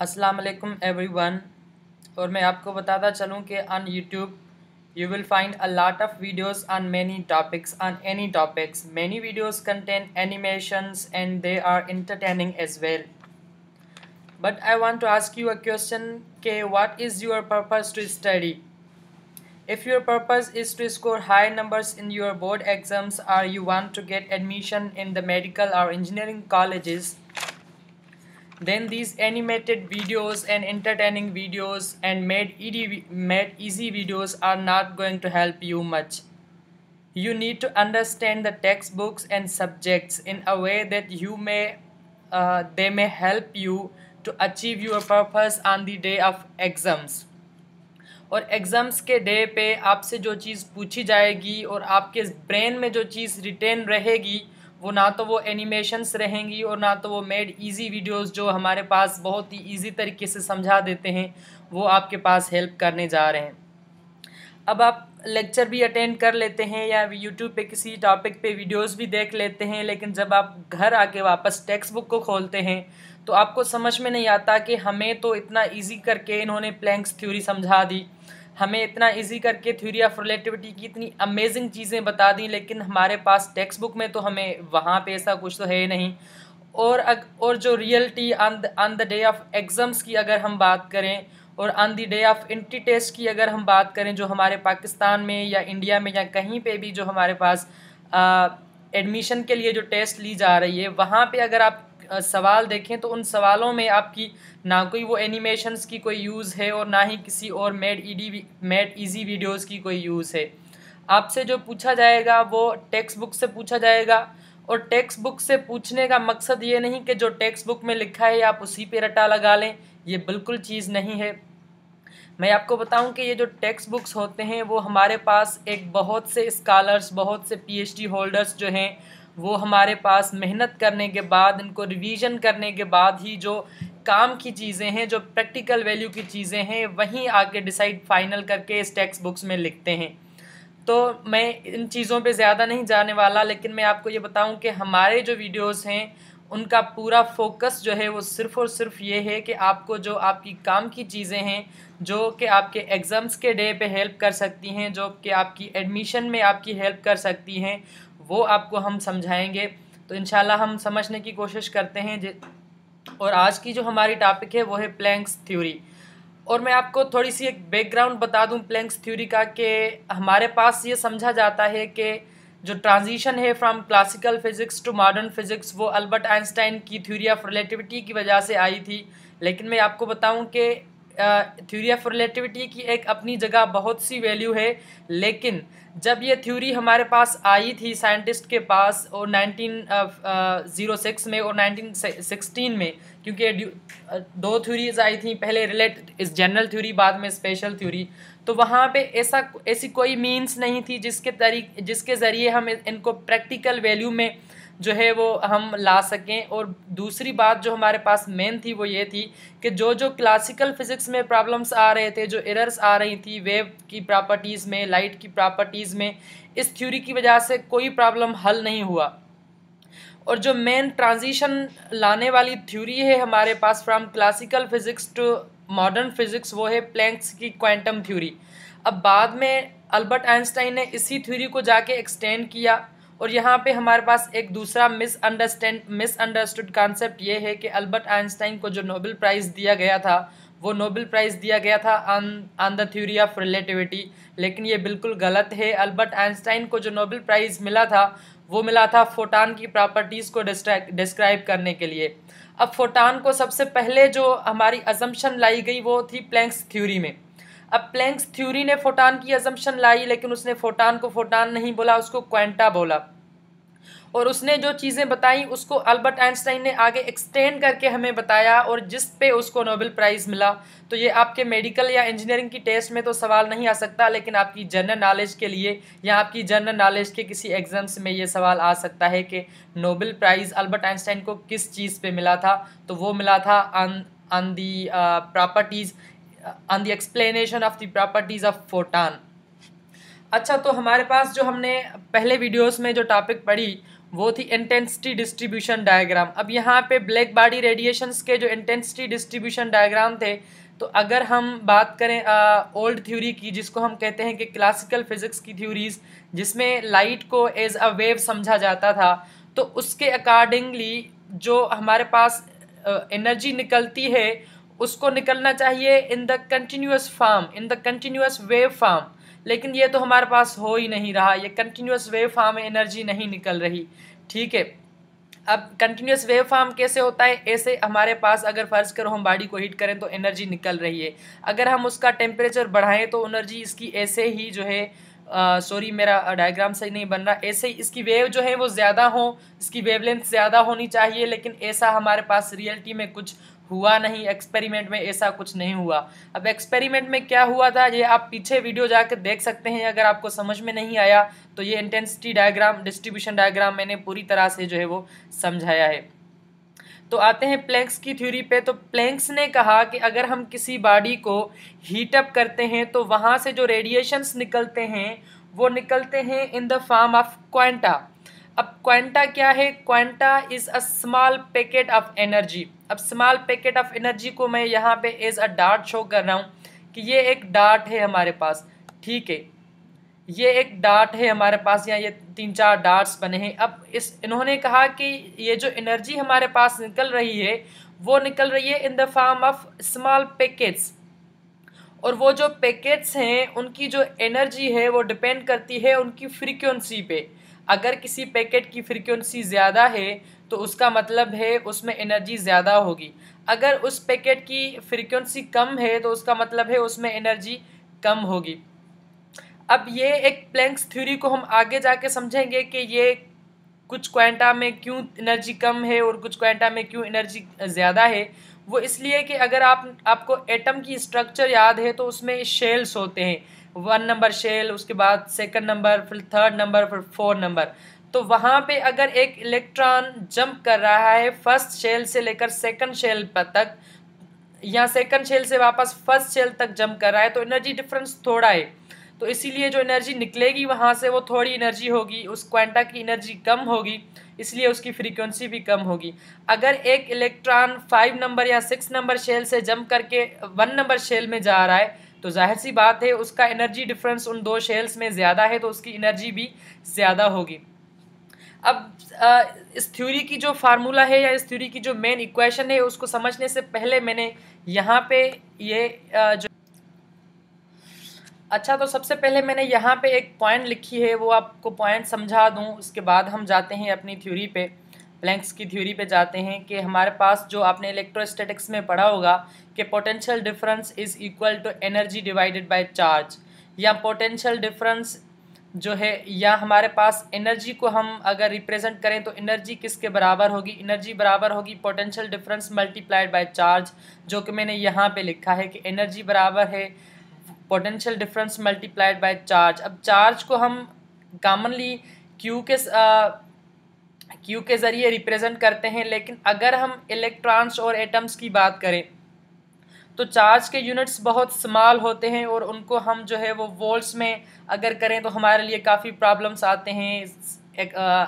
अस्सलाम वालेकुम एवरीवन। और मैं आपको बताता चलूँ कि on YouTube you will find a lot of videos on many topics on any topics. Many videos contain animations and they are entertaining as well. But I want to ask you a question, okay, what is your purpose to study? If your purpose is to score high numbers in your board exams or you want to get admission in the medical or engineering colleges, then these animated videos and entertaining videos and made easy videos are not going to help you much. You need to understand the textbooks and subjects in a way that they may help you to achieve your purpose on the day of exams. और exams के day पे आपसे जो चीज़ पूछी जाएगी और आपके brain में जो चीज़ रिटेन रहेगी वो ना तो वो एनिमेशंस रहेंगी और ना तो वो मेड इजी वीडियोस जो हमारे पास बहुत ही इजी तरीके से समझा देते हैं वो आपके पास हेल्प करने जा रहे हैं। अब आप लेक्चर भी अटेंड कर लेते हैं या यूट्यूब पे किसी टॉपिक पे वीडियोस भी देख लेते हैं, लेकिन जब आप घर आके वापस टेक्स्ट बुक को खोलते हैं तो आपको समझ में नहीं आता कि हमें तो इतना इजी करके इन्होंने प्लैंक्स थ्योरी समझा दी, हमें इतना इजी करके थ्योरी ऑफ रिलेटिविटी की इतनी अमेजिंग चीज़ें बता दी, लेकिन हमारे पास टेक्स्ट बुक में तो हमें वहाँ पे ऐसा कुछ तो है नहीं। और जो reality on the day of exams की अगर हम बात करें और on the day of entry test की अगर हम बात करें, जो हमारे पाकिस्तान में या इंडिया में या कहीं पे भी जो हमारे पास एडमिशन के लिए जो टेस्ट ली जा रही है, वहाँ पे अगर आप सवाल देखें तो उन सवालों में आपकी ना कोई वो एनिमेशंस की कोई यूज़ है और ना ही किसी और मेड इजी वीडियोस की कोई यूज़ है। आपसे जो पूछा जाएगा वो टेक्स्ट बुक से पूछा जाएगा, और टेक्स्ट बुक से पूछने का मकसद ये नहीं कि जो टेक्स्ट बुक में लिखा है आप उसी पे रटा लगा लें, ये बिल्कुल चीज़ नहीं है। मैं आपको बताऊं कि ये जो टेक्स्ट बुक्स होते हैं वो हमारे पास एक बहुत से स्कॉलर्स, बहुत से पीएचडी होल्डर्स जो हैं वो हमारे पास मेहनत करने के बाद, इनको रिवीजन करने के बाद ही जो काम की चीज़ें हैं, जो प्रैक्टिकल वैल्यू की चीज़ें हैं, वहीं आके डिसाइड फाइनल करके इस टेक्स्ट बुक्स में लिखते हैं। तो मैं इन चीज़ों पे ज़्यादा नहीं जाने वाला, लेकिन मैं आपको ये बताऊं कि हमारे जो वीडियोस हैं उनका पूरा फोकस जो है वो सिर्फ़ और सिर्फ ये है कि आपको जो आपकी काम की चीज़ें हैं, जो कि आपके एग्ज़ाम्स के डे पे हेल्प कर सकती हैं, जो कि आपकी एडमिशन में आपकी हेल्प कर सकती हैं, वो आपको हम समझाएंगे। तो इंशाल्लाह हम समझने की कोशिश करते हैं। और आज की जो हमारी टॉपिक है वो है प्लैंक्स थ्योरी। और मैं आपको थोड़ी सी एक बैकग्राउंड बता दूं प्लैंक्स थ्योरी का, कि हमारे पास ये समझा जाता है कि जो ट्रांजिशन है from classical physics to modern physics वो अल्बर्ट आइंस्टाइन की थ्योरी ऑफ रिलेटिविटी की वजह से आई थी। लेकिन मैं आपको बताऊं कि थ्योरी ऑफ रिलेटिविटी की एक अपनी जगह बहुत सी वैल्यू है, लेकिन जब ये थ्योरी हमारे पास आई थी साइंटिस्ट के पास और 1906 में और 1916 में, क्योंकि दो थ्योरीज आई थी, पहले इस जनरल थ्योरी, बाद में स्पेशल थ्योरी, तो वहाँ पे ऐसी कोई मीन्स नहीं थी जिसके ज़रिए हम इनको प्रैक्टिकल वैल्यू में जो है वो हम ला सकें। और दूसरी बात जो हमारे पास मेन थी वो ये थी कि जो क्लासिकल फिज़िक्स में प्रॉब्लम्स आ रहे थे, जो एरर्स आ रही थी वेव की प्रॉपर्टीज़ में, लाइट की प्रॉपर्टीज़ में, इस थ्योरी की वजह से कोई प्रॉब्लम हल नहीं हुआ। और जो मेन ट्रांजिशन लाने वाली थ्योरी है हमारे पास from classical physics to modern physics वो है प्लैंक्स की क्वांटम थ्योरी। अब बाद में अल्बर्ट आइंस्टाइन ने इसी थ्योरी को जाके एक्सटेंड किया, और यहाँ पे हमारे पास एक दूसरा मिसअंडरस्टूड कॉन्सेप्ट ये है कि अल्बर्ट आइंस्टाइन को जो नोबेल प्राइज़ दिया गया था वो नोबेल प्राइज़ दिया गया था on the theory of relativity, लेकिन ये बिल्कुल गलत है। अल्बर्ट आइंस्टाइन को जो नोबेल प्राइज़ मिला था वो मिला था फोटान की प्रॉपर्टीज़ को डिस्क्राइब करने के लिए। अब फोटान को सबसे पहले जो हमारी अजम्पशन लाई गई वो थी प्लैंक्स थ्योरी में। अब प्लैंक्स थ्योरी ने फोटान की अजम्पशन लाई, लेकिन उसने फोटान को फोटान नहीं बोला, उसको क्वांटा बोला, और उसने जो चीज़ें बताई उसको अल्बर्ट आइंस्टाइन ने आगे एक्सटेंड करके हमें बताया, और जिस पे उसको नोबेल प्राइज़ मिला। तो ये आपके मेडिकल या इंजीनियरिंग की टेस्ट में तो सवाल नहीं आ सकता, लेकिन आपकी जनरल नॉलेज के लिए या आपकी जनरल नॉलेज के किसी एग्जाम्स में ये सवाल आ सकता है कि नोबेल प्राइज़ अल्बर्ट आइंस्टाइन को किस चीज़ पे मिला था। तो वो मिला था on the properties, on the explanation of the properties of photon. अच्छा, तो हमारे पास जो हमने पहले वीडियोस में जो टॉपिक पढ़ी वो थी इंटेंसिटी डिस्ट्रीब्यूशन डायग्राम। अब यहाँ पे ब्लैक बॉडी रेडिएशंस के जो इंटेंसिटी डिस्ट्रीब्यूशन डायग्राम थे, तो अगर हम बात करें ओल्ड थ्योरी की, जिसको हम कहते हैं कि क्लासिकल फिजिक्स की थ्योरीज, जिसमें लाइट को एज अ वेव समझा जाता था, तो उसके अकॉर्डिंगली जो हमारे पास एनर्जी निकलती है उसको निकलना चाहिए in the continuous form, in the continuous wave form. लेकिन ये तो हमारे पास हो ही नहीं रहा, ये कंटिन्यूअस वेव फॉर्म में एनर्जी नहीं निकल रही। ठीक है, अब कंटिन्यूअस वेव फॉर्म कैसे होता है? ऐसे हमारे पास अगर फर्ज करो हम बॉडी को हीट करें तो एनर्जी निकल रही है, अगर हम उसका टेम्परेचर बढ़ाएं तो एनर्जी इसकी ऐसे ही जो है सॉरी मेरा डायग्राम सही नहीं बन रहा, ऐसे ही इसकी वेव जो है वो ज़्यादा हो, इसकी वेवलेंथ ज़्यादा होनी चाहिए। लेकिन ऐसा हमारे पास रियलिटी में कुछ हुआ नहीं, एक्सपेरिमेंट में ऐसा कुछ नहीं हुआ। अब एक्सपेरिमेंट में क्या हुआ था ये आप पीछे वीडियो जाकर देख सकते हैं, अगर आपको समझ में नहीं आया तो ये इंटेंसिटी डायग्राम, डिस्ट्रीब्यूशन डायग्राम मैंने पूरी तरह से जो है वो समझाया है। तो आते हैं प्लैंक्स की थ्योरी पे। तो प्लैंक्स ने कहा कि अगर हम किसी बॉडी को हीट अप करते हैं तो वहाँ से जो रेडिएशंस निकलते हैं वो निकलते हैं in the form of quanta. अब क्वांटा क्या है? Quanta is a small packet of energy. अब स्मॉल पैकेट ऑफ एनर्जी को मैं यहाँ पे एज अ डार्ट शो कर रहा हूँ कि ये एक डार्ट है हमारे पास। ठीक है, ये एक डार्ट है हमारे पास, यहाँ ये 3-4 डार्ट्स बने हैं। अब इन्होंने कहा कि ये जो एनर्जी हमारे पास निकल रही है वो निकल रही है in the form of small packets, और वो जो पैकेट्स हैं उनकी जो एनर्जी है वो डिपेंड करती है उनकी फ्रीक्वेंसी पे। अगर किसी पैकेट की फ्रीक्वेंसी ज़्यादा है तो उसका मतलब है उसमें एनर्जी ज़्यादा होगी, अगर उस पैकेट की फ्रीक्वेंसी कम है तो उसका मतलब है उसमें एनर्जी कम होगी। अब ये एक प्लैंक्स थ्योरी को हम आगे जाके समझेंगे कि ये कुछ क्वांटा में क्यों एनर्जी कम है और कुछ क्वांटा में क्यों एनर्जी ज़्यादा है। वो इसलिए कि अगर आपको एटम की स्ट्रक्चर याद है तो उसमें शेल्स होते हैं, 1 नंबर शेल, उसके बाद 2nd नंबर, फिर 3rd नंबर, फिर 4 नंबर। तो वहाँ पे अगर एक इलेक्ट्रॉन जंप कर रहा है फर्स्ट शेल से लेकर 2nd शेल तक, या 2nd शेल से वापस फर्स्ट शेल तक जंप कर रहा है, तो एनर्जी डिफरेंस थोड़ा है, तो इसीलिए जो एनर्जी निकलेगी वहाँ से वो थोड़ी एनर्जी होगी, उस क्वांटा की एनर्जी कम होगी, इसलिए उसकी फ्रीक्वेंसी भी कम होगी। अगर एक इलेक्ट्रॉन 5 नंबर या 6 नंबर शेल से जंप करके 1 नंबर शेल में जा रहा है तो जाहिर सी बात है उसका एनर्जी डिफरेंस उन 2 शेल्स में ज़्यादा है, तो उसकी एनर्जी भी ज़्यादा होगी। अब इस थ्योरी की जो फार्मूला है या इस थ्योरी की जो मेन इक्वेशन है उसको समझने से पहले मैंने यहाँ पे ये जो अच्छा, तो सबसे पहले मैंने यहाँ पे एक पॉइंट लिखी है, वो आपको पॉइंट समझा दूँ, उसके बाद हम जाते हैं अपनी थ्योरी पे, प्लैंक्स की थ्योरी पे जाते हैं कि हमारे पास जो आपने इलेक्ट्रोस्टैटिक्स में पढ़ा होगा कि potential difference is equal to energy divided by charge, या पोटेंशियल डिफरेंस जो है, या हमारे पास एनर्जी को हम अगर रिप्रेजेंट करें तो एनर्जी किसके बराबर होगी? एनर्जी बराबर होगी potential difference multiplied by charge, जो कि मैंने यहाँ पे लिखा है कि एनर्जी बराबर है potential difference multiplied by charge. अब चार्ज को हम कॉमनली क्यू के ज़रिए रिप्रेजेंट करते हैं, लेकिन अगर हम इलेक्ट्रॉन्स और एटम्स की बात करें तो चार्ज के यूनिट्स बहुत स्मॉल होते हैं, और उनको हम जो है वो वोल्ट्स में अगर करें तो हमारे लिए काफ़ी प्रॉब्लम्स आते हैं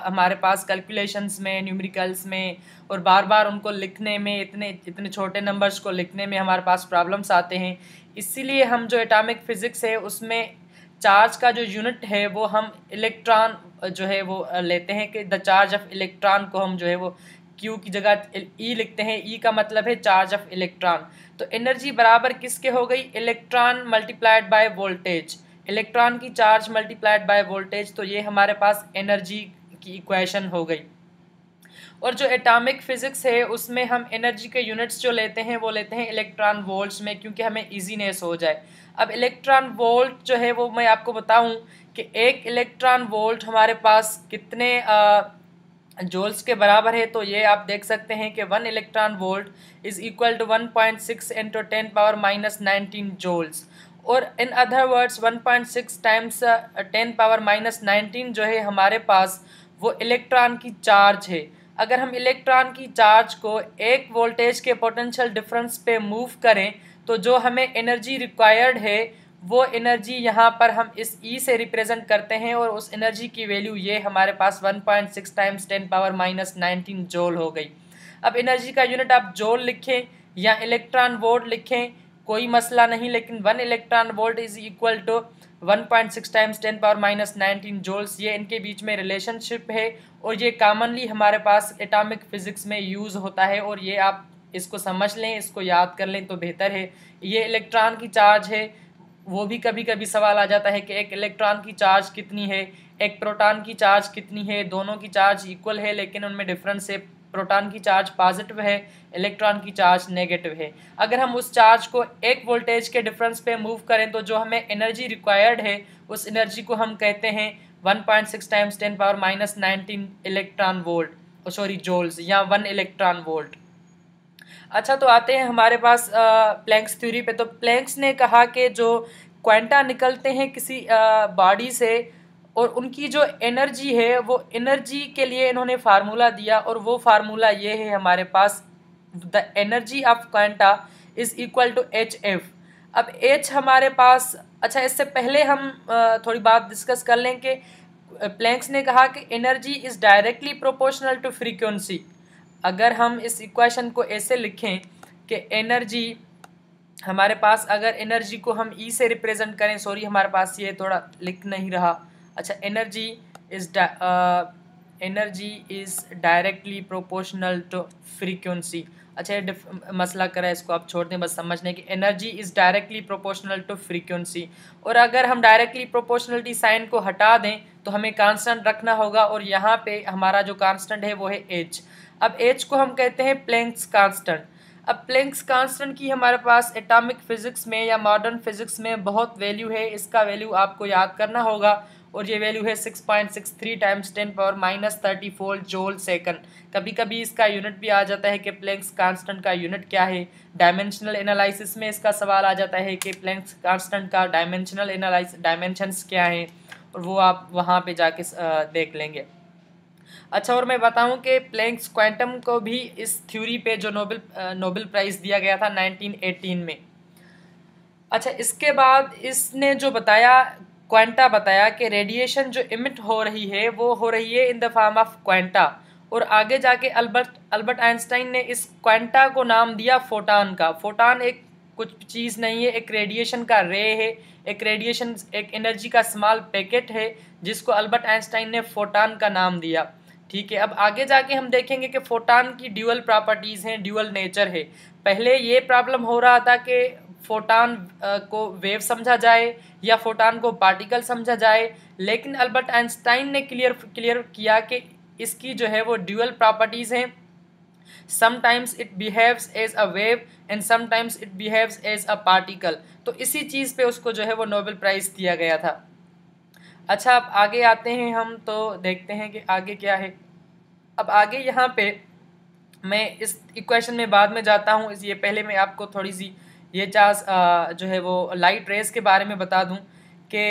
हमारे पास कैलकुलेशंस में, न्यूमेरिकल्स में, और बार बार उनको लिखने में, इतने छोटे नंबर्स को लिखने में हमारे पास प्रॉब्लम्स आते हैं। इसीलिए हम जो एटॉमिक फ़िज़िक्स है उसमें चार्ज का जो यूनिट है वो हम इलेक्ट्रॉन जो है वो लेते हैं कि द चार्ज ऑफ इलेक्ट्रॉन को हम जो है वो क्यू की जगह ई लिखते हैं। ई का मतलब है चार्ज ऑफ इलेक्ट्रॉन। तो एनर्जी बराबर किसके हो गई? Electron multiplied by voltage, electron की चार्ज मल्टीप्लाइड बाय वोल्टेज। तो ये हमारे पास एनर्जी की इक्वेशन हो गई। और जो एटॉमिक फिज़िक्स है उसमें हम एनर्जी के यूनिट्स जो लेते हैं वो लेते हैं इलेक्ट्रॉन वोल्ट्स में, क्योंकि हमें ईजीनेस हो जाए। अब इलेक्ट्रॉन वोल्ट जो है वो मैं आपको बताऊं कि एक इलेक्ट्रॉन वोल्ट हमारे पास कितने जोल्स के बराबर है। तो ये आप देख सकते हैं कि 1 electron volt is equal to 1.6 into 10⁻⁻19 joules, और इन अदर वर्ड्स 1.6 टाइम्स 10⁻⁻19 जो है हमारे पास वो इलेक्ट्रॉन की चार्ज है। अगर हम इलेक्ट्रॉन की चार्ज को एक वोल्टेज के पोटेंशियल डिफरेंस पे मूव करें तो जो हमें एनर्जी रिक्वायर्ड है वो एनर्जी यहाँ पर हम इस E से रिप्रेजेंट करते हैं और उस एनर्जी की वैल्यू ये हमारे पास 1.6 टाइम्स 10⁻⁻19 जूल हो गई। अब एनर्जी का यूनिट आप जूल लिखें या इलेक्ट्रॉन वोल्ट लिखें, कोई मसला नहीं, लेकिन 1 electron volt is equal to 1.6 times 10⁻⁻19 joules. ये इनके बीच में रिलेशनशिप है और ये कॉमनली हमारे पास एटॉमिक फिजिक्स में यूज़ होता है और ये आप इसको समझ लें, इसको याद कर लें तो बेहतर है। ये इलेक्ट्रॉन की चार्ज है, वो भी कभी कभी सवाल आ जाता है कि एक इलेक्ट्रॉन की चार्ज कितनी है, एक प्रोटॉन की चार्ज कितनी है। दोनों की चार्ज इक्वल है लेकिन उनमें डिफरेंस है, प्रोटॉन की चार्ज पॉजिटिव है, इलेक्ट्रॉन की चार्ज नेगेटिव है। अगर हम उस चार्ज को एक वोल्टेज के डिफरेंस पे मूव करें तो जो हमें एनर्जी रिक्वायर्ड है उस एनर्जी को हम कहते हैं 1.6 times 10⁻⁻19 electron volt, sorry joules, या 1 इलेक्ट्रॉन वोल्ट। अच्छा, तो आते हैं हमारे पास प्लैंक्स थ्योरी पे। तो प्लैंक्स ने कहा कि जो क्वांटा निकलते हैं किसी बॉडी से और उनकी जो एनर्जी है, वो एनर्जी के लिए इन्होंने फार्मूला दिया और वो फार्मूला ये है हमारे पास, the energy of quanta is equal to HF। अब H हमारे पास, अच्छा इससे पहले हम थोड़ी बात डिस्कस कर लें कि प्लैंक्स ने कहा कि energy is directly proportional to frequency. अगर हम इस इक्वेशन को ऐसे लिखें कि एनर्जी हमारे पास, अगर एनर्जी को हम E से रिप्रेजेंट करें, सॉरी हमारे पास ये थोड़ा लिख नहीं रहा। अच्छा, energy is directly proportional to frequency. अच्छा, ये मसला करा है, इसको आप छोड़ दें, बस समझने की energy is directly proportional to frequency. और अगर हम डायरेक्टली प्रोपोर्शनलिटी साइन को हटा दें तो हमें कांस्टेंट रखना होगा और यहाँ पे हमारा जो कांस्टेंट है वो है H। अब H को हम कहते हैं प्लैंक्स कांस्टेंट। अब प्लैंक्स कांस्टेंट की हमारे पास एटॉमिक फिजिक्स में या मॉडर्न फिजिक्स में बहुत वैल्यू है, इसका वैल्यू आपको याद करना होगा और ये वैल्यू है 6.63 टाइम्स 10⁻34 जूल सेकंड। कभी कभी इसका यूनिट भी आ जाता है कि प्लैंक्स कांस्टेंट का यूनिट क्या है। डायमेंशनल एनालिसिस में इसका सवाल आ जाता है कि प्लैंक्स कांस्टेंट का डायमेंशंस क्या है, और वो आप वहाँ पे जाके देख लेंगे। अच्छा, और मैं बताऊं कि प्लैंक्स क्वांटम को भी इस थ्योरी पे जो नोबेल प्राइज़ दिया गया था 1918 में। अच्छा, इसके बाद इसने जो बताया, क्वांटा बताया कि रेडिएशन जो इमिट हो रही है वो हो रही है in the form of quanta. और आगे जाके अल्बर्ट आइंस्टाइन ने इस क्वांटा को नाम दिया फोटॉन का। फोटॉन एक कुछ चीज़ नहीं है, एक रेडिएशन का रे है, एक एनर्जी का स्मॉल पैकेट है जिसको अल्बर्ट आइंस्टाइन ने फोटॉन का नाम दिया। ठीक है, अब आगे जाके हम देखेंगे कि फोटॉन की ड्यूअल प्रॉपर्टीज़ हैं, ड्यूअल नेचर है। पहले ये प्रॉब्लम हो रहा था कि फोटॉन को वेव समझा जाए या फोटॉन को पार्टिकल समझा जाए, लेकिन अल्बर्ट आइंस्टाइन ने क्लियर किया कि इसकी जो है वो ड्यूअल प्रॉपर्टीज़ हैं। Sometimes it behaves as a wave and sometimes it behaves as a particle. तो इसी चीज़ पे उसको जो है वो नोबेल प्राइज़ दिया गया था। अच्छा, अब आगे आते हैं हम, तो देखते हैं कि आगे क्या है। अब आगे यहाँ पे मैं इस इक्वेशन में बाद में जाता हूँ, ये पहले मैं आपको थोड़ी सी ये जो है वो लाइट रेज के बारे में बता दूं कि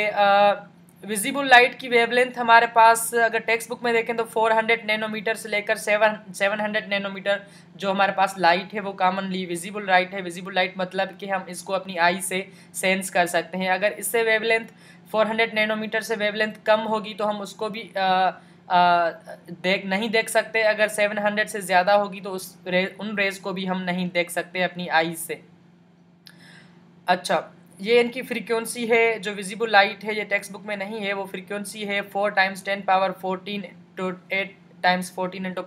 विजिबल लाइट की वेवलेंथ हमारे पास अगर टेक्स्ट बुक में देखें तो 400 नैनोमीटर से लेकर 700 नैनोमीटर जो हमारे पास लाइट है वो कॉमनली विजिबल लाइट है। विजिबल लाइट मतलब कि हम इसको अपनी आई से सेंस कर सकते हैं। अगर इससे वेवलेंथ 400 नैनोमीटर से वेवलेंथ कम होगी तो हम उसको भी नहीं देख सकते। अगर 700 से ज़्यादा होगी तो उन रेज को भी हम नहीं देख सकते अपनी आई से। अच्छा, ये इनकी फ्रीक्वेंसी है जो विजिबल लाइट है, ये टेक्स्ट बुक में नहीं है। वो फ्रीक्वेंसी है 4 times 10⁻14 to 8 times 14 into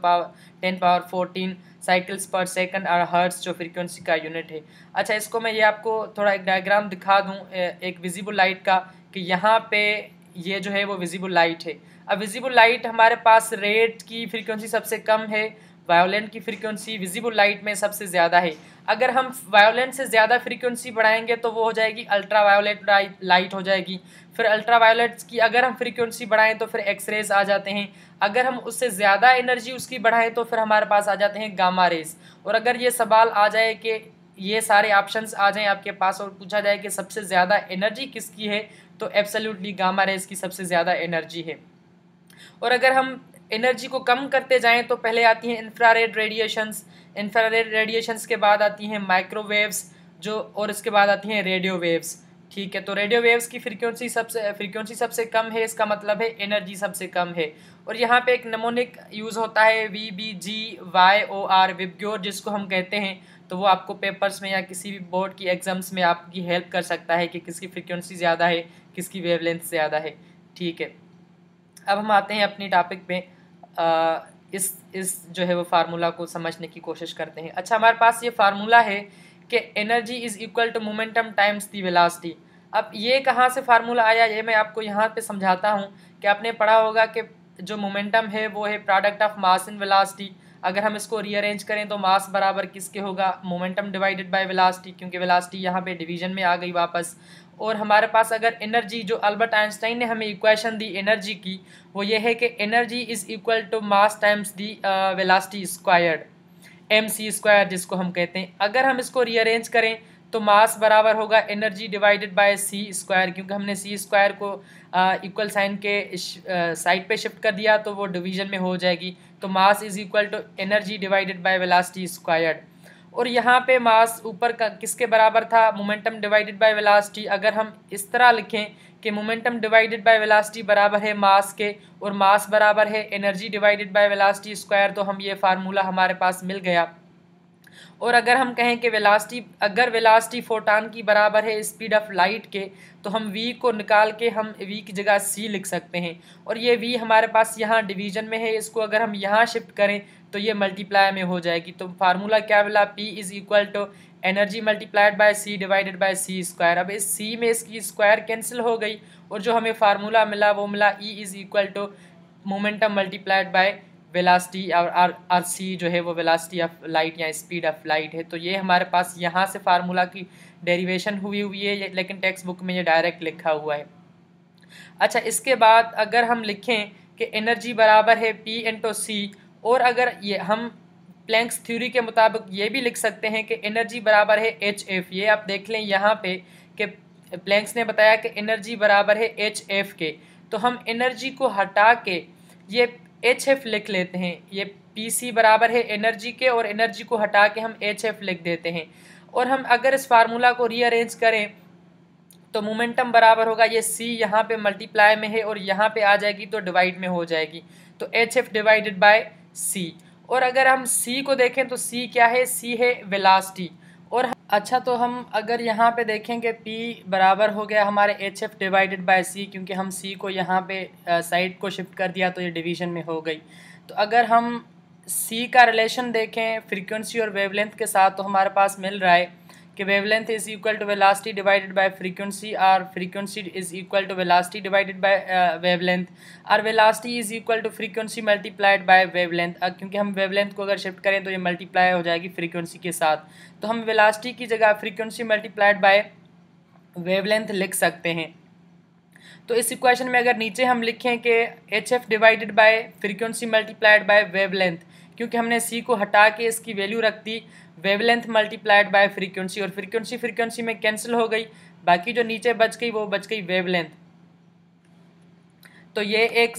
10⁻14 cycles पर सेकंड और हर्ट्ज जो फ्रीक्वेंसी का यूनिट है। अच्छा, इसको मैं ये आपको थोड़ा एक डायग्राम दिखा दूं एक विजिबल लाइट का, कि यहाँ पे ये जो है वो विजिबल लाइट है। अब विजिबल लाइट हमारे पास रेड की फ्रीक्वेंसी सबसे कम है, वायोलेंट की फ्रीक्वेंसी विजिबल लाइट में सबसे ज़्यादा है। अगर हम वायोलेंट से ज़्यादा फ्रीक्वेंसी बढ़ाएंगे तो वो हो जाएगी अल्ट्रा वायोलेट लाइट हो जाएगी। फिर अल्ट्रा वायोलेट की अगर हम फ्रीक्वेंसी बढ़ाएं तो फिर एक्सरेज आ जाते हैं। अगर हम उससे ज़्यादा एनर्जी उसकी बढ़ाएं तो फिर हमारे पास आ जाते हैं गामा रेज। और अगर ये सवाल आ जाए कि ये सारे ऑप्शंस आ जाएं आपके पास और पूछा जाए कि सबसे ज़्यादा एनर्जी किसकी है, तो एब्सोल्युटली गामा रेज की सबसे ज़्यादा एनर्जी है। और अगर हम एनर्जी को कम करते जाएं तो पहले आती हैं इंफ्रारेड रेडिएशंस, इंफ्रारेड रेडिएशंस के बाद आती हैं माइक्रोवेव्स जो, और इसके बाद आती हैं रेडियो वेव्स। ठीक है, तो रेडियो वेव्स की फ्रीक्वेंसी सबसे कम है, इसका मतलब है एनर्जी सबसे कम है। और यहाँ पे एक नमोनिक यूज़ होता है VBGYOR, विबग्योर, जिसको हम कहते हैं। तो वो आपको पेपर्स में या किसी भी बोर्ड की एग्जाम्स में आपकी हेल्प कर सकता है कि किसकी फ्रीक्वेंसी ज़्यादा है, किसकी वेवलेंथ ज़्यादा है। ठीक है, अब हम आते हैं अपनी टॉपिक पे। इस जो है वो फार्मूला को समझने की कोशिश करते हैं। अच्छा, हमारे पास ये फार्मूला है कि energy is equal to momentum times the velocity. अब ये कहाँ से फार्मूला आया, ये मैं आपको यहाँ पे समझाता हूँ कि आपने पढ़ा होगा कि जो मोमेंटम है वो है product of mass in velocity. अगर हम इसको रीअरेंज करें तो मास बराबर किसके होगा, मोमेंटम डिवाइडेड बाय वेलोसिटी, क्योंकि वेलोसिटी यहाँ पे डिवीजन में आ गई वापस। और हमारे पास अगर एनर्जी, जो अल्बर्ट आइंस्टाइन ने हमें इक्वेशन दी एनर्जी की, वो ये है कि energy is equal to mass times the velocity squared, mc², जिसको हम कहते हैं। अगर हम इसको रीअरेंज करें तो मास बराबर होगा एनर्जी डिवाइडेड बाय c², क्योंकि हमने c² को इक्वल साइन के साइड पे शिफ्ट कर दिया तो वो डिवीजन में हो जाएगी। तो mass is equal to energy divided by velocity squared. और यहाँ पे मास ऊपर का किसके बराबर था, मोमेंटम डिवाइडेड बाय वेलोसिटी। अगर हम इस तरह लिखें कि मोमेंटम डिवाइडेड बाय वेलोसिटी बराबर है मास के, और मास बराबर है energy divided by velocity square, तो हम ये फार्मूला हमारे पास मिल गया। और अगर हम कहें कि अगर वेलोसिटी फोटान की बराबर है स्पीड ऑफ लाइट के, तो हम v को निकाल के हम v की जगह c लिख सकते हैं। और ये v हमारे पास यहाँ डिवीजन में है, इसको अगर हम यहाँ शिफ्ट करें तो ये मल्टीप्लाई में हो जाएगी। तो फार्मूला क्या मिला, p is equal to energy multiplied by c divided by c²। अब इस c में इसकी स्क्वायर कैंसिल हो गई, और जो हमें फार्मूला मिला वो मिला E is equal to momentum multiplied by velocity, और c जो है वो वेलोसिटी ऑफ लाइट या स्पीड ऑफ लाइट है। तो ये हमारे पास यहाँ से फार्मूला की डेरिवेशन हुई है, लेकिन टेक्स्ट बुक में ये डायरेक्ट लिखा हुआ है। अच्छा, इसके बाद अगर हम लिखें कि एनर्जी बराबर है P इंटू सी, और अगर ये हम प्लैंक्स थ्योरी के मुताबिक ये भी लिख सकते हैं कि एनर्जी बराबर है HF। ये आप देख लें यहाँ पे कि प्लैंक्स ने बताया कि एनर्जी बराबर है HF के, तो हम एनर्जी को हटा के ये HF लिख लेते हैं। ये PC बराबर है एनर्जी के, और एनर्जी को हटा के हम HF लिख देते हैं। और हम अगर इस फार्मूला को रीअरेंज करें तो मोमेंटम बराबर होगा, ये C यहाँ पे मल्टीप्लाई में है और यहाँ पे आ जाएगी तो डिवाइड में हो जाएगी, तो HF डिवाइडेड बाय C। और अगर हम C को देखें तो C क्या है, C है वेलोसिटी। और अच्छा, तो हम अगर यहाँ पे देखें कि P बराबर हो गया हमारे HF डिवाइडेड बाय C, क्योंकि हम C को यहाँ पे साइड को शिफ्ट कर दिया तो ये डिवीजन में हो गई। तो अगर हम C का रिलेशन देखें फ्रीक्वेंसी और वेवलेंथ के साथ, तो हमारे पास मिल रहा है कि wavelength is equal to velocity divided by frequency, और frequency is equal to velocity divided by wavelength, और velocity is equal to frequency multiplied by wavelength. क्योंकि हम वेवलेंथ को अगर शिफ्ट करें तो ये मल्टीप्लाई हो जाएगी फ्रीक्वेंसी के साथ, तो हम वेलोसिटी की जगह फ्रीक्वेंसी मल्टीप्लाइड बाय वेवलेंथ लिख सकते हैं। तो इस इक्वेशन में अगर नीचे हम लिखें कि HF divided by frequency multiplied by wavelength, क्योंकि हमने C को हटा के इसकी वैल्यू रख the wavelength multiplied by frequency, और फ्रीक्वेंसी में कैंसिल हो गई, बाकी जो नीचे बच गई वो बच गई वेवलेंथ। तो ये एक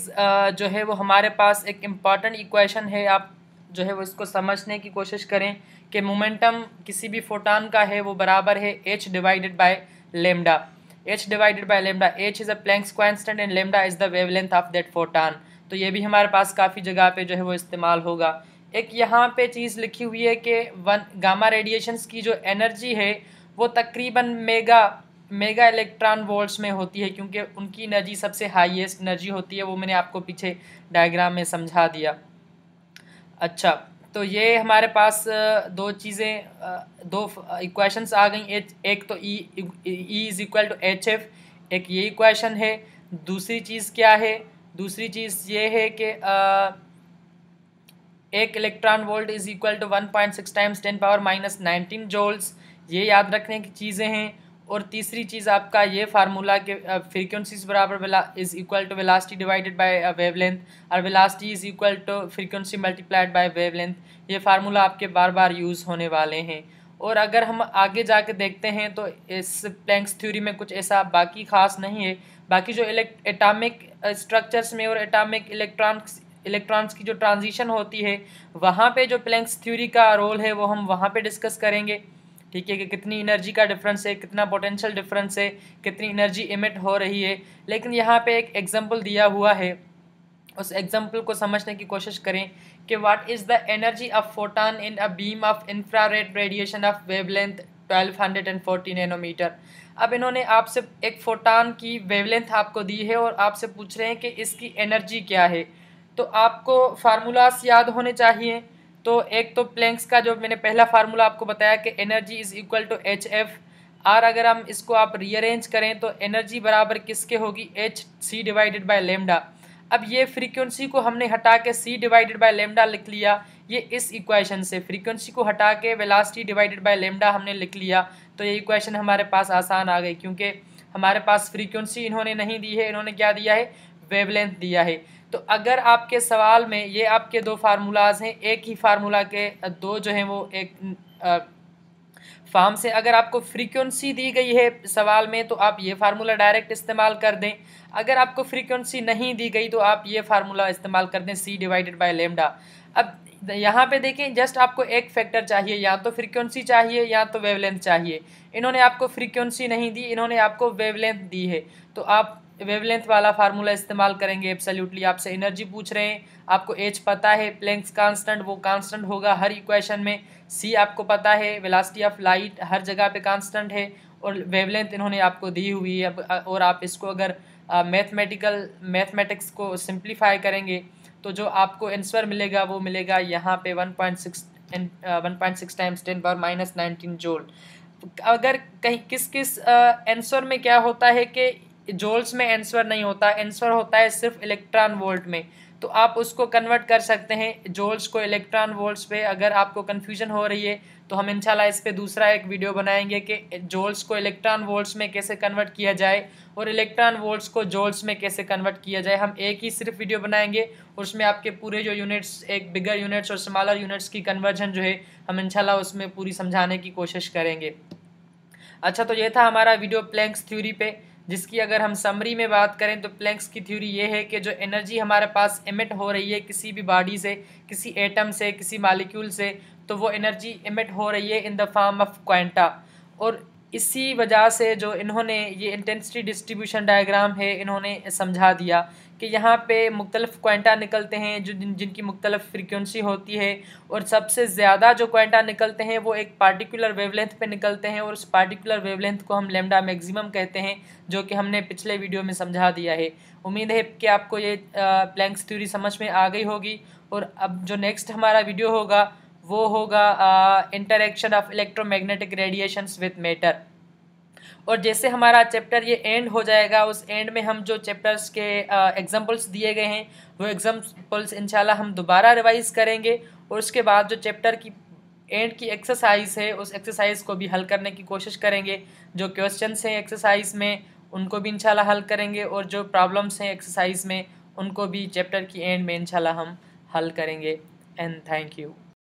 जो है वो हमारे पास एक इम्पॉर्टेंट इक्वेशन है। आप जो है वो इसको समझने की कोशिश करें कि मोमेंटम किसी भी फोटान का है वो बराबर है h divided by lambda. h divided by lambda, h is a Planck's constant and lambda is the wavelength of that photon. तो ये भी हमारे पास काफ़ी जगह पे जो है वो इस्तेमाल होगा। एक यहाँ पे चीज़ लिखी हुई है कि गामा रेडिएशंस की जो एनर्जी है वो तकरीबन मेगा इलेक्ट्रॉन वोल्ट्स में होती है, क्योंकि उनकी एनर्जी सबसे हाईएस्ट एनर्जी होती है। वो मैंने आपको पीछे डायग्राम में समझा दिया। अच्छा, तो ये हमारे पास दो इक्वेशंस आ गई। एक तो E is equal to HF, एक ये इक्वेशन है। दूसरी चीज़ क्या है, दूसरी चीज़ ये है कि एक electron volt is equal to 1.6 times 10⁻⁻19 joules, ये याद रखने की चीज़ें हैं। और तीसरी चीज़ आपका ये फार्मूला के फ्रीक्वेंसीज बराबर is equal to velocity divided by wavelength, और velocity is equal to frequency multiplied by wavelength. ये फार्मूला आपके बार बार यूज़ होने वाले हैं। और अगर हम आगे जाके देखते हैं तो इस प्लैंक्स थ्योरी में कुछ ऐसा बाकी ख़ास नहीं है। बाकी जो एटॉमिक स्ट्रक्चर्स में और एटॉमिक इलेक्ट्रॉन्स की जो ट्रांजिशन होती है, वहाँ पे जो प्लैंक्स थ्योरी का रोल है वो हम वहाँ पे डिस्कस करेंगे। ठीक है, कि कितनी एनर्जी का डिफरेंस है, कितना पोटेंशियल डिफरेंस है, कितनी एनर्जी इमिट हो रही है। लेकिन यहाँ पे एक एग्जांपल दिया हुआ है, उस एग्जांपल को समझने की कोशिश करें कि what is the energy of photon in a beam of infrared radiation of wavelength 1240 nanometre. अब इन्होंने आपसे एक फोटॉन की वेवलेंथ आपको दी है और आपसे पूछ रहे हैं कि इसकी एनर्जी क्या है। तो आपको फार्मूलास याद होने चाहिए। तो एक तो प्लैंक्स का जो मैंने पहला फार्मूला आपको बताया कि energy is equal to H F R. अगर हम इसको आप रीअरेंज करें तो एनर्जी बराबर किसके होगी, H C divided by lambda. अब ये फ्रीक्वेंसी को हमने हटा के सी डिवाइडेड बाय लेमडा लिख लिया, ये इस इक्वेशन से फ्रीक्वेंसी को हटा के वेलोसिटी डिवाइडेड बाय लेमडा हमने लिख लिया। तो ये इक्वेशन हमारे पास आसान आ गई, क्योंकि हमारे पास फ्रीक्वेंसी इन्होंने नहीं दी है, इन्होंने क्या दिया है, वेवलेंथ दिया है। तो अगर आपके सवाल में ये आपके दो फार्मूलाज हैं, एक ही फार्मूला के दो जो हैं वो एक फॉर्म से, अगर आपको फ्रीक्वेंसी दी गई है सवाल में तो आप ये फार्मूला डायरेक्ट इस्तेमाल कर दें। अगर आपको फ्रीक्वेंसी नहीं दी गई तो आप ये फार्मूला इस्तेमाल कर दें, सी डिवाइडेड बाय लेमडा। अब यहाँ पे देखें, जस्ट आपको एक फैक्टर चाहिए, या तो फ्रीक्वेंसी चाहिए या तो वेवलेंथ चाहिए। इन्होंने आपको फ्रीक्वेंसी नहीं दी, इन्होंने आपको वेवलेंथ दी है। तो आप वेवलेंथ वाला फार्मूला इस्तेमाल करेंगे एब्सोल्युटली। आपसे एनर्जी पूछ रहे हैं, आपको एच पता है, प्लैंक्स कांस्टेंट वो कांस्टेंट होगा हर इक्वेशन में। सी आपको पता है, वेलोसिटी ऑफ लाइट हर जगह पे कांस्टेंट है, और वेवलेंथ इन्होंने आपको दी हुई है। और आप इसको अगर मैथमेटिक्स को सिंप्लीफाई करेंगे तो जो आपको आंसर मिलेगा वो मिलेगा यहाँ पे 1.6 टाइम्स 10⁻⁻19 जूल। अगर कहीं किस किस आंसर में क्या होता है कि जूल्स में आंसर नहीं होता, आंसर होता है सिर्फ इलेक्ट्रॉन वोल्ट में। तो आप उसको कन्वर्ट कर सकते हैं जूल्स को इलेक्ट्रॉन वोल्ट्स पे। अगर आपको कन्फ्यूजन हो रही है तो हम इंशाल्लाह इस पे दूसरा एक वीडियो बनाएंगे कि जूल्स को इलेक्ट्रॉन वोल्ट्स में कैसे कन्वर्ट किया जाए और इलेक्ट्रॉन वोल्ट्स को जूल्स में कैसे कन्वर्ट किया जाए। हम एक ही सिर्फ वीडियो बनाएंगे और उसमें आपके पूरे जो यूनिट्स, एक बिगर यूनिट्स और स्मॉलर यूनिट्स की कन्वर्जन जो है हम इंशाल्लाह उसमें पूरी समझाने की कोशिश करेंगे। अच्छा, तो ये था हमारा वीडियो प्लैंक्स थ्योरी पे, जिसकी अगर हम समरी में बात करें तो प्लैंक्स की थ्योरी ये है कि जो एनर्जी हमारे पास एमिट हो रही है किसी भी बॉडी से, किसी एटम से, किसी मॉलिक्यूल से, तो वो एनर्जी एमिट हो रही है in the form of quanta. और इसी वजह से जो इन्होंने ये इंटेंसिटी डिस्ट्रीब्यूशन डायग्राम है इन्होंने समझा दिया कि यहाँ पे मुख्तलिफ क्वांटा निकलते हैं जो जिनकी मुख्तलिफ फ्रीक्वेंसी होती है, और सबसे ज़्यादा जो क्वांटा निकलते हैं वो एक पार्टिकुलर वेवलेंथ पे निकलते हैं, और उस पार्टिकुलर वेवलेंथ को हम लैम्डा मैक्सिमम कहते हैं, जो कि हमने पिछले वीडियो में समझा दिया है। उम्मीद है कि आपको ये प्लैंक्स थ्योरी समझ में आ गई होगी। और अब जो नेक्स्ट हमारा वीडियो होगा वो होगा interaction of electromagnetic radiations with matter. और जैसे हमारा चैप्टर ये एंड हो जाएगा, उस एंड में हम जो चैप्टर्स के एग्जांपल्स दिए गए हैं वो एग्जांपल्स इंशाल्लाह हम दोबारा रिवाइज़ करेंगे, और उसके बाद जो चैप्टर की एंड की एक्सरसाइज है उस एक्सरसाइज को भी हल करने की कोशिश करेंगे। जो क्वेश्चंस हैं एक्सरसाइज में उनको भी इंशाल्लाह हल करेंगे, और जो प्रॉब्लम्स हैं एक्सरसाइज में उनको भी चैप्टर की एंड में इंशाल्लाह हम हल करेंगे। And thank you.